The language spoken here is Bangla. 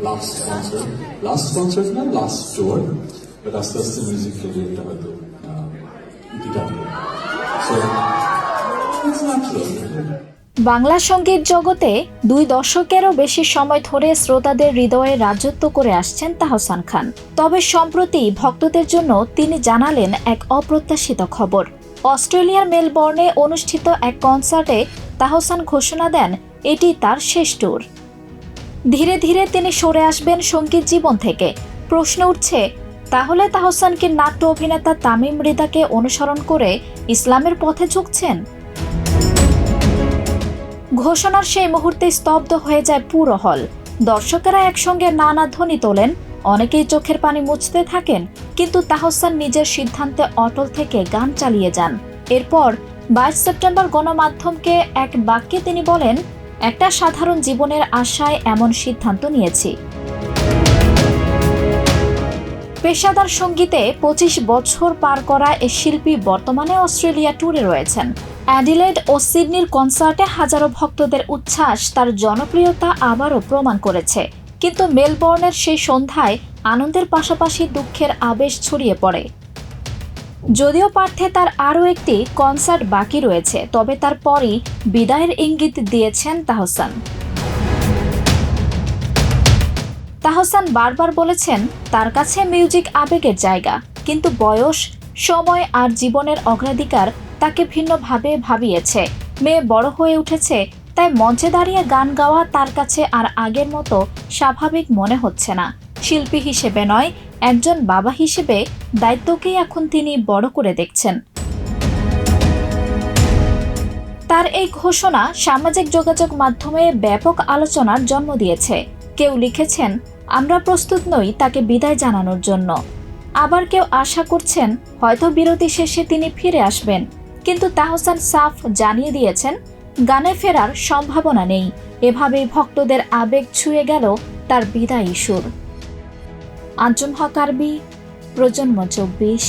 লাস্ট কনসার্ট না, লাস্ট টুর, বাট আস্তে আস্তে মিউজিক ক্যারিয়ারটা হয়তো দিতে হবে। So it's natural. বাংলা সঙ্গীত জগতে 2 দশকেরও বেশি সময় ধরে শ্রোতাদের হৃদয়ে রাজত্ব করে আসছেন তাহসান খান। তবে সম্প্রতি ভক্তদের জন্য তিনি জানালেন এক অপ্রত্যাশিত খবর। অস্ট্রেলিয়ার মেলবোর্নে অনুষ্ঠিত এক কনসার্টে তাহসান ঘোষণা দেন এটি তার শেষ ট্যুর। ধীরে ধীরে তিনি সরে আসবেন সঙ্গীত জীবন থেকে। প্রশ্ন উঠছে, তাহলে তাহসান কি নাট্য অভিনেতা তামিম মৃধাকে অনুসরণ করে ইসলামের পথে ঝুঁকছেন? ঘোষণার সেই মুহূর্তে স্তব্ধ হয়ে যায় পুরো হল। দর্শকেরা একসঙ্গে নানা ধ্বনি তোলেন, অনেকেই চোখের পানি মুছতে থাকেন, কিন্তু তাহসান নিজের সিদ্ধান্তে অটল থেকে গান চালিয়ে যান। এরপর 22 সেপ্টেম্বর গণমাধ্যমকে এক বাক্যে তিনি বলেন, একটা সাধারণ জীবনের আশায় এমন সিদ্ধান্ত নিয়েছি। পেশাদার সঙ্গীতে 25 বছর পার করা এই শিল্পী বর্তমানে অস্ট্রেলিয়া ট্যুরে রয়েছেন। অ্যাডিলেড ও সিডনির কনসার্টে হাজারো ভক্তদের উচ্ছ্বাস তার জনপ্রিয়তা আবারও প্রমাণ করেছে। কিন্তু মেলবোর্নের সেই সন্ধ্যায় আনন্দের পাশাপাশি দুঃখের আবেশ ছড়িয়ে পড়ে। যদিও পার্থে তার আরও একটি কনসার্ট বাকি রয়েছে, তবে তারপরই বিদায়ের ইঙ্গিত দিয়েছেন তাহসান। তাহসান বারবার বলেছেন তার কাছে মিউজিক আবেগের জায়গা, কিন্তু বয়স, সময় আর জীবনের অগ্রাধিকার তাকে ভিন্নভাবে ভাবিয়েছে। মেয়ে বড় হয়ে উঠেছে, তাই মঞ্চে দাঁড়িয়ে গান গাওয়া তার কাছে আর আগের মতো স্বাভাবিক মনে হচ্ছে না। শিল্পী হিসেবে নয়, একজন বাবা হিসেবে দায়িত্বকেই এখন তিনি বড় করে দেখছেন। তার এই ঘোষণা সামাজিক যোগাযোগ মাধ্যমে ব্যাপক আলোচনার জন্ম দিয়েছে। কেউ লিখেছেন, আমরা প্রস্তুত নই তাকে বিদায় জানানোর জন্য। আবার কেউ আশা করছেন হয়তো বিরতি শেষে তিনি ফিরে আসবেন। কিন্তু তাহসান সাফ জানিয়ে দিয়েছেন, গানে ফেরার সম্ভাবনা নেই। এভাবেই ভক্তদের আবেগ ছুঁয়ে গেল তার বিদায়ী সুর। আঞ্জুম হক আরবি, প্রজন্ম 24।